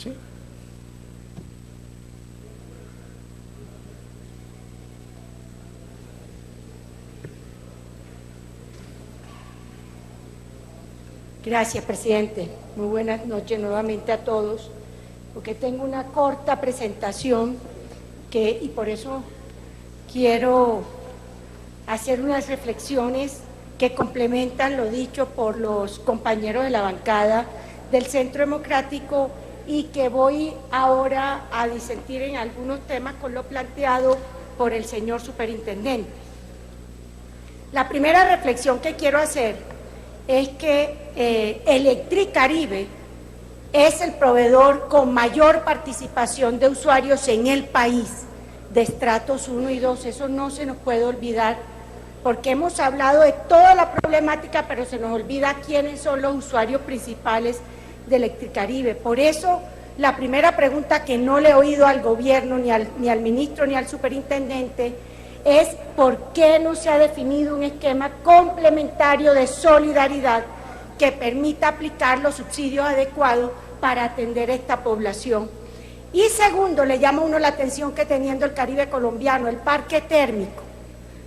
¿Sí? Gracias, presidente. Muy buenas noches nuevamente a todos, porque tengo una corta presentación y por eso quiero hacer unas reflexiones que complementan lo dicho por los compañeros de la bancada del Centro Democrático y que voy ahora a disentir en algunos temas con lo planteado por el señor superintendente. La primera reflexión que quiero hacer es que Electricaribe es el proveedor con mayor participación de usuarios en el país, de estratos 1 y 2, eso no se nos puede olvidar, porque hemos hablado de toda la problemática, pero se nos olvida quiénes son los usuarios principales de Electricaribe. Por eso, la primera pregunta que no le he oído al gobierno, ni al ministro, ni al superintendente, es por qué no se ha definido un esquema complementario de solidaridad que permita aplicar los subsidios adecuados para atender a esta población. Y segundo, le llama a uno la atención que teniendo el Caribe colombiano, el parque térmico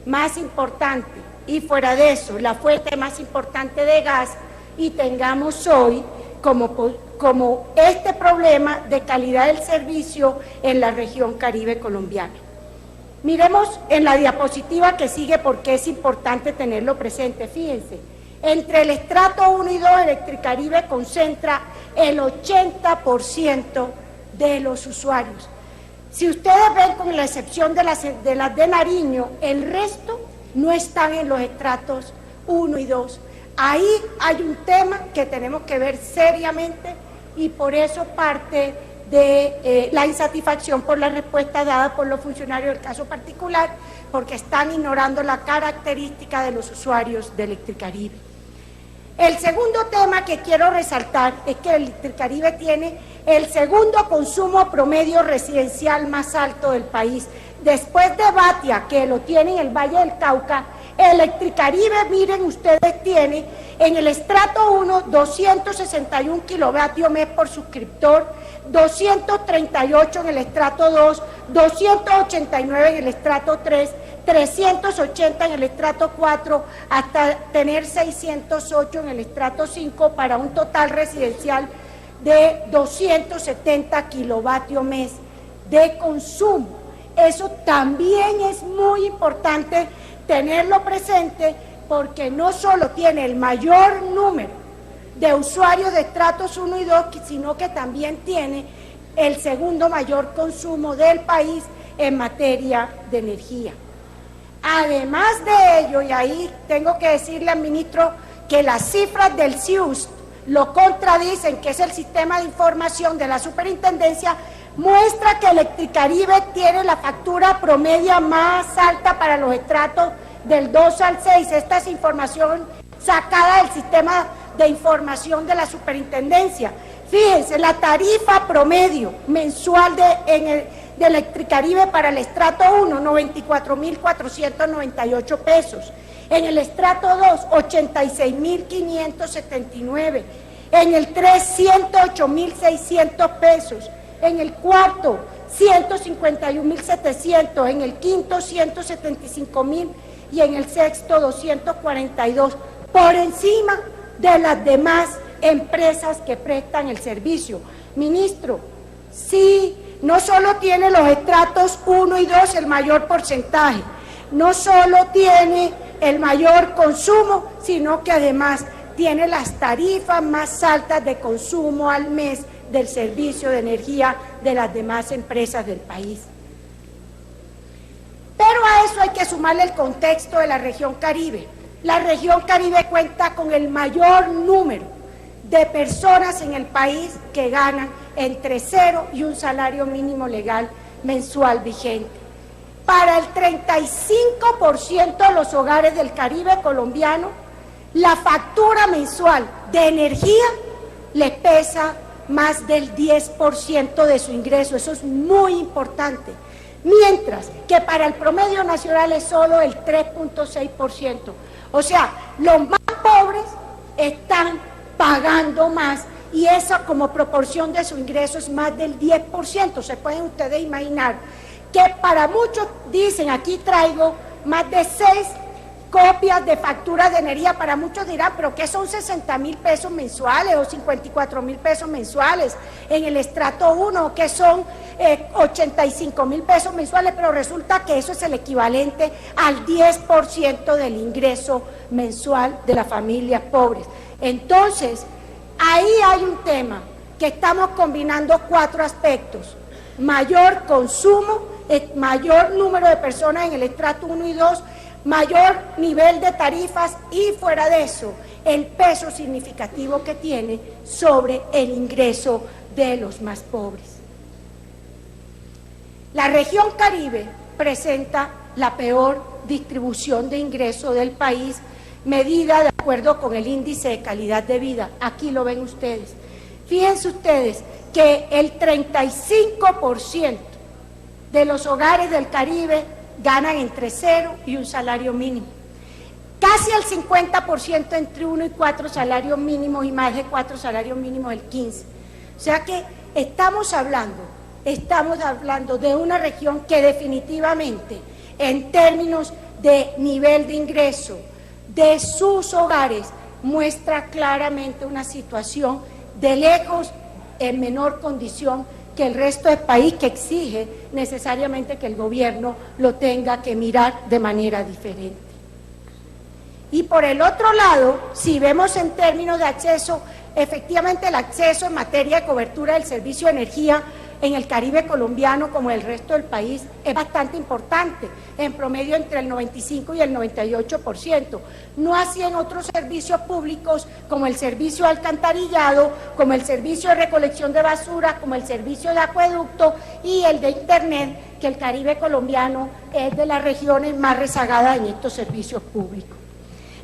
más importante y fuera de eso, la fuente más importante de gas, y tengamos hoy como este problema de calidad del servicio en la región Caribe colombiana. Miremos en la diapositiva que sigue porque es importante tenerlo presente. Fíjense, entre el estrato 1 y 2 Electricaribe concentra el 80% de los usuarios. Si ustedes ven, con la excepción de las de Nariño, el resto no están en los estratos 1 y 2. Ahí hay un tema que tenemos que ver seriamente y por eso parte de la insatisfacción por la respuesta dada por los funcionarios del caso particular, porque están ignorando la característica de los usuarios de Electricaribe. El segundo tema que quiero resaltar es que Electricaribe tiene el segundo consumo promedio residencial más alto del país. Después de Batia, que lo tiene en el Valle del Cauca, Electricaribe, miren ustedes, tiene en el estrato 1 261 kilovatios mes por suscriptor, 238 en el estrato 2, 289 en el estrato 3, 380 en el estrato 4, hasta tener 608 en el estrato 5, para un total residencial de 270 kilovatios mes de consumo. Eso también es muy importante tenerlo presente, porque no solo tiene el mayor número de usuarios de estratos 1 y 2, sino que también tiene el segundo mayor consumo del país en materia de energía. Además de ello, y ahí tengo que decirle al ministro que las cifras del CIUST lo contradicen, que es el sistema de información de la superintendencia, muestra que Electricaribe tiene la factura promedio más alta para los estratos del 2 al 6. Esta es información sacada del sistema de información de la superintendencia. Fíjense, la tarifa promedio mensual de Electricaribe para el estrato 1, 94.498 pesos. En el estrato 2, 86.579. En el 3, 108.600 pesos. En el cuarto, 151.700. En el quinto, 175.000. Y en el sexto, 242. Por encima de las demás empresas que prestan el servicio. Ministro, sí, no solo tiene los estratos 1 y 2 el mayor porcentaje, no solo tiene el mayor consumo, sino que además tiene las tarifas más altas de consumo al mes del servicio de energía de las demás empresas del país. Pero a eso hay que sumarle el contexto de la región Caribe. La región Caribe cuenta con el mayor número de personas en el país que ganan entre 0 y un salario mínimo legal mensual vigente. Para el 35% de los hogares del Caribe colombiano, la factura mensual de energía les pesa más del 10% de su ingreso. Eso es muy importante. Mientras que para el promedio nacional es solo el 3.6%. O sea, los más pobres están pagando más y esa como proporción de su ingreso es más del 10%. Se pueden ustedes imaginar que para muchos dicen, aquí traigo más de 6 copias de facturas de energía, para muchos dirán, pero ¿qué son 60.000 pesos mensuales o 54.000 pesos mensuales en el estrato 1? ¿Qué son 85.000 pesos mensuales? Pero resulta que eso es el equivalente al 10% del ingreso mensual de las familias pobres. Entonces, ahí hay un tema que estamos combinando 4 aspectos: mayor consumo, mayor número de personas en el estrato 1 y 2, mayor nivel de tarifas y, fuera de eso, el peso significativo que tiene sobre el ingreso de los más pobres. La región Caribe presenta la peor distribución de ingreso del país, medida de acuerdo con el índice de calidad de vida. Aquí lo ven ustedes. Fíjense ustedes que el 35% de los hogares del Caribe ganan entre 0 y un salario mínimo. Casi el 50% entre 1 y 4 salarios mínimos, y más de 4 salarios mínimos el 15%. O sea que estamos hablando de una región que definitivamente, en términos de nivel de ingreso de sus hogares, muestra claramente una situación de lejos en menor condición que el resto del país, que exige necesariamente que el gobierno lo tenga que mirar de manera diferente. Y por el otro lado, si vemos en términos de acceso, efectivamente el acceso en materia de cobertura del servicio de energía en el Caribe colombiano, como el resto del país, es bastante importante, en promedio entre el 95 y el 98%. No así en otros servicios públicos, como el servicio de alcantarillado, como el servicio de recolección de basura, como el servicio de acueducto y el de Internet, que el Caribe colombiano es de las regiones más rezagadas en estos servicios públicos.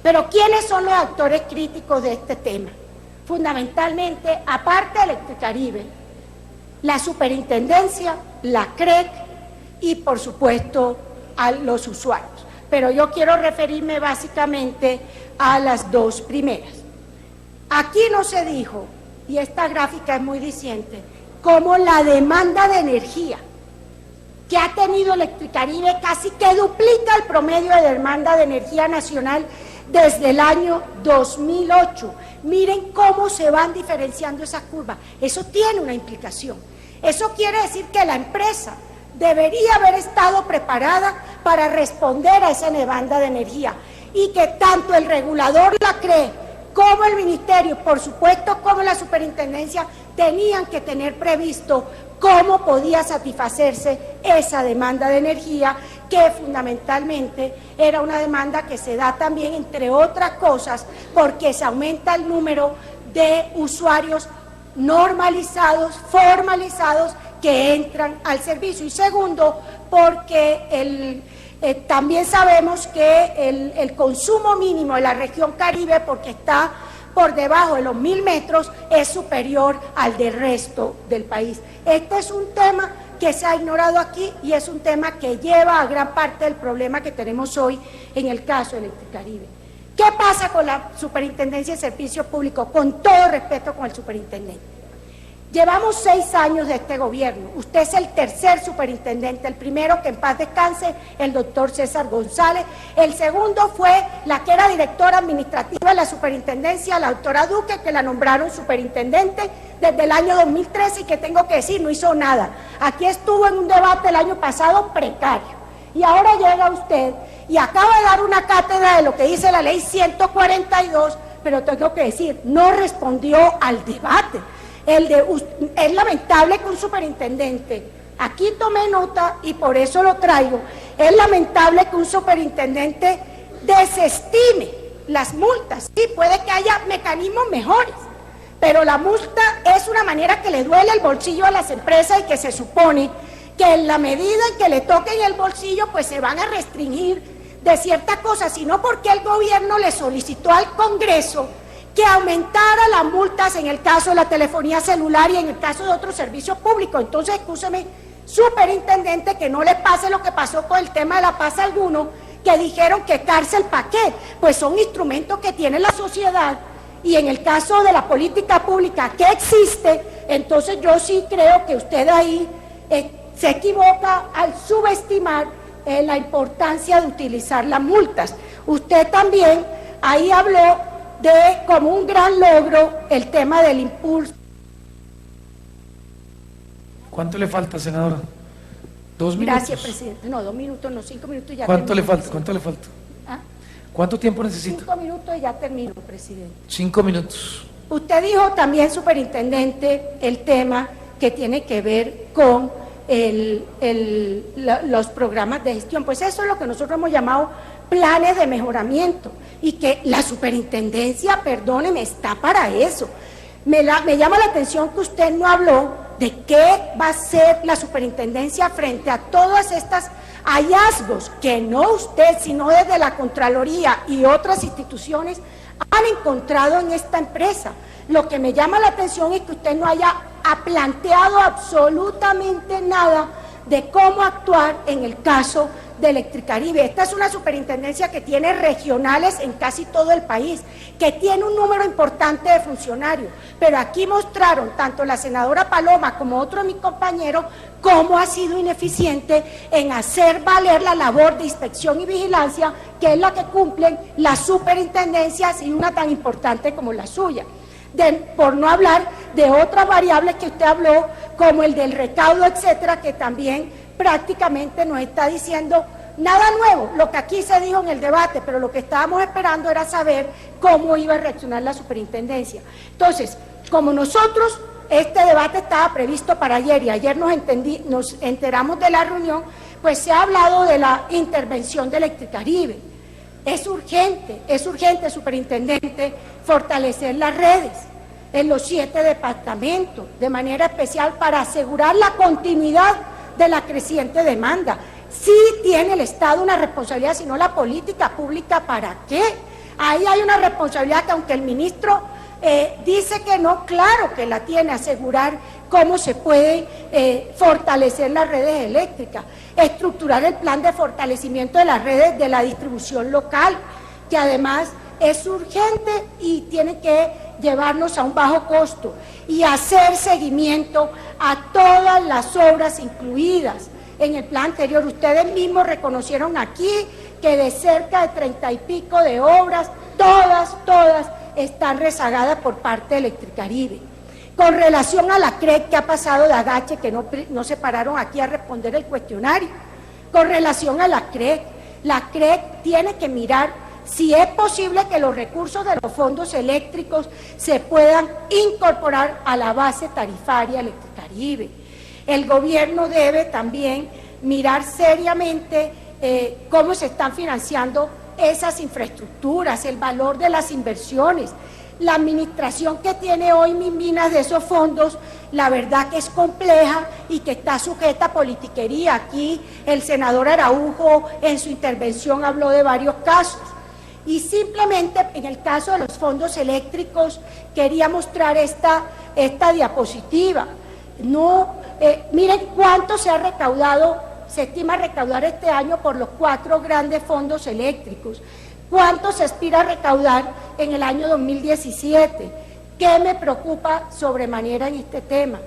Pero ¿quiénes son los actores críticos de este tema? Fundamentalmente, aparte de Electricaribe, la superintendencia, la CREC y, por supuesto, a los usuarios. Pero yo quiero referirme básicamente a las 2 primeras. Aquí no se dijo, y esta gráfica es muy diciente, cómo la demanda de energía que ha tenido Electricaribe casi que duplica el promedio de demanda de energía nacional desde el año 2008. Miren cómo se van diferenciando esas curvas. Eso tiene una implicación. Eso quiere decir que la empresa debería haber estado preparada para responder a esa demanda de energía, y que tanto el regulador, la CRE, como el ministerio, por supuesto como la superintendencia, tenían que tener previsto cómo podía satisfacerse esa demanda de energía, que fundamentalmente era una demanda que se da también, entre otras cosas, porque se aumenta el número de usuarios normalizados, formalizados, que entran al servicio. Y segundo, porque también sabemos que el consumo mínimo de la región Caribe, porque está por debajo de los 1.000 metros, es superior al del resto del país. Este es un tema que se ha ignorado aquí, y es un tema que lleva a gran parte del problema que tenemos hoy en el caso de Electricaribe. ¿Qué pasa con la Superintendencia de Servicios Públicos? Con todo respeto con el superintendente. Llevamos 6 años de este gobierno. Usted es el tercer superintendente. El primero, que en paz descanse, el doctor César González. El segundo fue la que era directora administrativa de la superintendencia, la doctora Duque, que la nombraron superintendente desde el año 2013, y que tengo que decir, no hizo nada. Aquí estuvo en un debate el año pasado precario. Y ahora llega usted y acaba de dar una cátedra de lo que dice la ley 142, pero tengo que decir, no respondió al debate. Es lamentable que un superintendente, aquí tomé nota y por eso lo traigo, es lamentable que un superintendente desestime las multas. Sí, puede que haya mecanismos mejores, pero la multa es una manera que le duele el bolsillo a las empresas, y que se supone que en la medida en que le toquen el bolsillo, pues se van a restringir de ciertas cosas, sino porque el gobierno le solicitó al Congreso que aumentara las multas en el caso de la telefonía celular y en el caso de otros servicios públicos. Entonces, escúcheme, superintendente, que no le pase lo que pasó con el tema de la paz a algunos, que dijeron que cárcel, ¿para qué? Pues son instrumentos que tiene la sociedad y en el caso de la política pública que existe, entonces yo sí creo que usted ahí se equivoca al subestimar la importancia de utilizar las multas. Usted también ahí habló de como un gran logro el tema del impulso. ¿Cuánto le falta, senadora? 2 minutos. Gracias, presidente. No, 2 minutos, no, 5 minutos ya. ¿Cuánto termino, le falta? presidente. ¿Cuánto le falta? ¿Ah? ¿Cuánto tiempo necesita? 5 minutos y ya termino, presidente. 5 minutos. Usted dijo también, superintendente, el tema que tiene que ver con los programas de gestión. Pues eso es lo que nosotros hemos llamado planes de mejoramiento, y que la superintendencia, perdóneme, está para eso. Me llama la atención que usted no habló de qué va a hacer la superintendencia frente a todas estas hallazgos que no usted, sino desde la Contraloría y otras instituciones han encontrado en esta empresa. Lo que me llama la atención es que usted no haya planteado absolutamente nada de cómo actuar en el caso de Electricaribe. Esta es una superintendencia que tiene regionales en casi todo el país, que tiene un número importante de funcionarios, pero aquí mostraron tanto la senadora Paloma como otro de mis compañeros cómo ha sido ineficiente en hacer valer la labor de inspección y vigilancia, que es la que cumplen las superintendencias y una tan importante como la suya. Por no hablar de otras variables que usted habló, como el del recaudo, etcétera, que también prácticamente nos está diciendo nada nuevo, lo que aquí se dijo en el debate, pero lo que estábamos esperando era saber cómo iba a reaccionar la superintendencia. Entonces, como nosotros, este debate estaba previsto para ayer, y ayer nos enteramos de la reunión, pues se ha hablado de la intervención de Electricaribe. Es urgente, superintendente, fortalecer las redes en los 7 departamentos, de manera especial para asegurar la continuidad de la creciente demanda. Sí tiene el Estado una responsabilidad, si no la política pública, ¿para qué? Ahí hay una responsabilidad que, aunque el ministro dice que no, claro que la tiene, asegurar cómo se puede fortalecer las redes eléctricas, estructurar el plan de fortalecimiento de las redes de la distribución local, que además es urgente y tiene que llevarnos a un bajo costo, y hacer seguimiento a todas las obras incluidas en el plan anterior. Ustedes mismos reconocieron aquí que de cerca de 30 y pico de obras, todas están rezagadas por parte de Electricaribe. Con relación a la CREC, que ha pasado de agache, que no se pararon aquí a responder el cuestionario. Con relación a la CREC tiene que mirar si es posible que los recursos de los fondos eléctricos se puedan incorporar a la base tarifaria Electricaribe. El gobierno debe también mirar seriamente cómo se están financiando esas infraestructuras, el valor de las inversiones. La administración que tiene hoy Minvinas de esos fondos, la verdad que es compleja y que está sujeta a politiquería. Aquí el senador Araujo en su intervención habló de varios casos. Y simplemente en el caso de los fondos eléctricos quería mostrar esta diapositiva. Miren cuánto se ha recaudado, se estima recaudar este año por los 4 grandes fondos eléctricos. ¿Cuánto se aspira a recaudar en el año 2017? ¿Qué me preocupa sobremanera en este tema?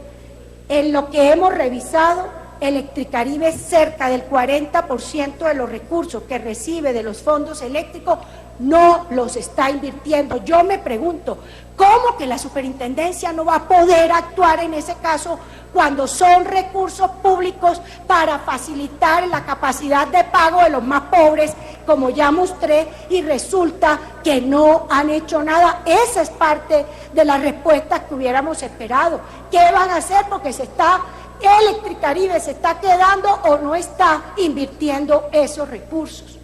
En lo que hemos revisado, Electricaribe, cerca del 40% de los recursos que recibe de los fondos eléctricos no los está invirtiendo. Yo me pregunto, ¿cómo que la superintendencia no va a poder actuar en ese caso cuando son recursos públicos para facilitar la capacidad de pago de los más pobres, como ya mostré, y resulta que no han hecho nada? Esa es parte de las respuestas que hubiéramos esperado. ¿Qué van a hacer? Porque Electricaribe se está quedando o no está invirtiendo esos recursos.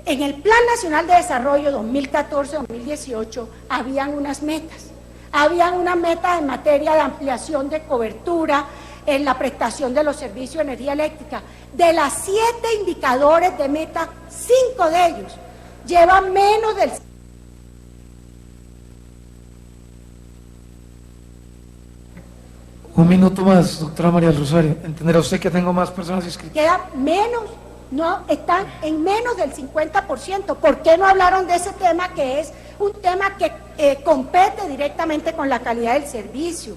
En el Plan Nacional de Desarrollo 2014-2018 habían unas metas. Habían unas metas en materia de ampliación de cobertura en la prestación de los servicios de energía eléctrica. De las 7 indicadores de meta, 5 de ellos llevan menos del... Un minuto más, doctora María del Rosario. Entenderá usted que tengo más personas inscritas. Queda menos, no, están en menos del 50%. ¿Por qué no hablaron de ese tema, que es un tema que compete directamente con la calidad del servicio.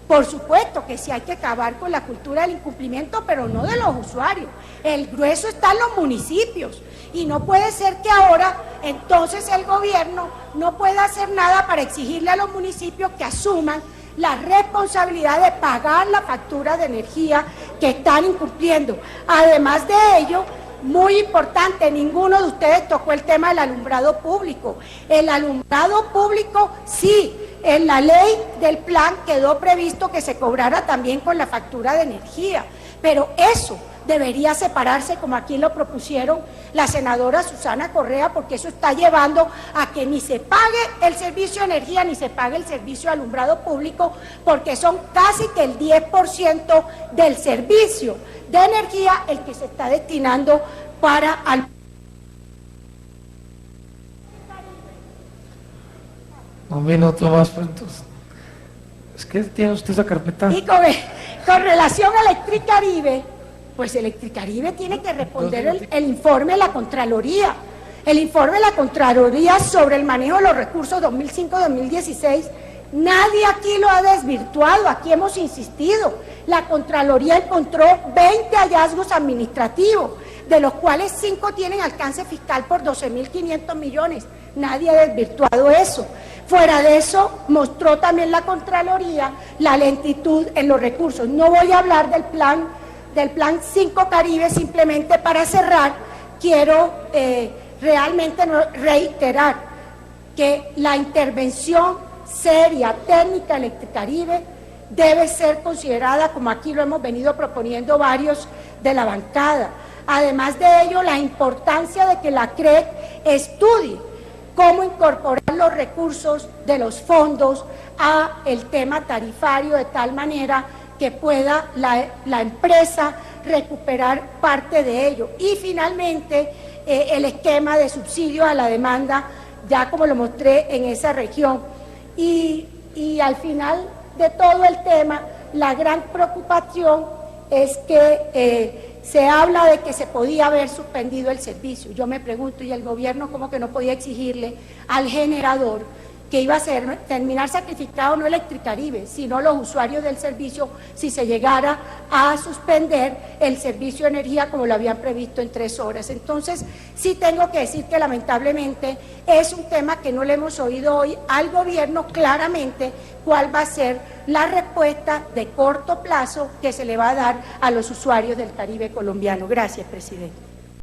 Por supuesto que sí hay que acabar con la cultura del incumplimiento, pero no de los usuarios. El grueso está en los municipios y no puede ser que ahora entonces el gobierno no pueda hacer nada para exigirle a los municipios que asuman la responsabilidad de pagar la factura de energía que están incumpliendo. Además de ello, muy importante, ninguno de ustedes tocó el tema del alumbrado público. El alumbrado público, sí, en la ley del plan quedó previsto que se cobrara también con la factura de energía, pero eso debería separarse, como aquí lo propusieron la senadora Susana Correa, porque eso está llevando a que ni se pague el servicio de energía ni se pague el servicio de alumbrado público, porque son casi que el 10% del servicio de energía el que se está destinando para Un minuto más, pues entonces. Es que tiene usted esa carpeta. Y con relación a Electricaribe, pues Electricaribe tiene que responder el informe de la Contraloría. El informe de la Contraloría sobre el manejo de los recursos 2005-2016, nadie aquí lo ha desvirtuado, aquí hemos insistido. La Contraloría encontró 20 hallazgos administrativos, de los cuales 5 tienen alcance fiscal por 12.500 millones. Nadie ha desvirtuado eso. Fuera de eso, mostró también la Contraloría la lentitud en los recursos. No voy a hablar del plan 5 Caribe, simplemente para cerrar, quiero realmente reiterar que la intervención seria, técnica de Electricaribe debe ser considerada, como aquí lo hemos venido proponiendo varios de la bancada. Además de ello, la importancia de que la CREC estudie cómo incorporar los recursos de los fondos a el tema tarifario de tal manera que pueda la empresa recuperar parte de ello. Y finalmente, el esquema de subsidio a la demanda, ya como lo mostré en esa región. Y al final de todo el tema, la gran preocupación es que se habla de que se podía haber suspendido el servicio. Yo me pregunto, ¿y el gobierno cómo que no podía exigirle al generador que iba a terminar sacrificado no Electricaribe, sino los usuarios del servicio, si se llegara a suspender el servicio de energía como lo habían previsto en 3 horas? Entonces, sí tengo que decir que lamentablemente es un tema que no le hemos oído hoy al gobierno claramente cuál va a ser la respuesta de corto plazo que se le va a dar a los usuarios del Caribe colombiano. Gracias, presidente.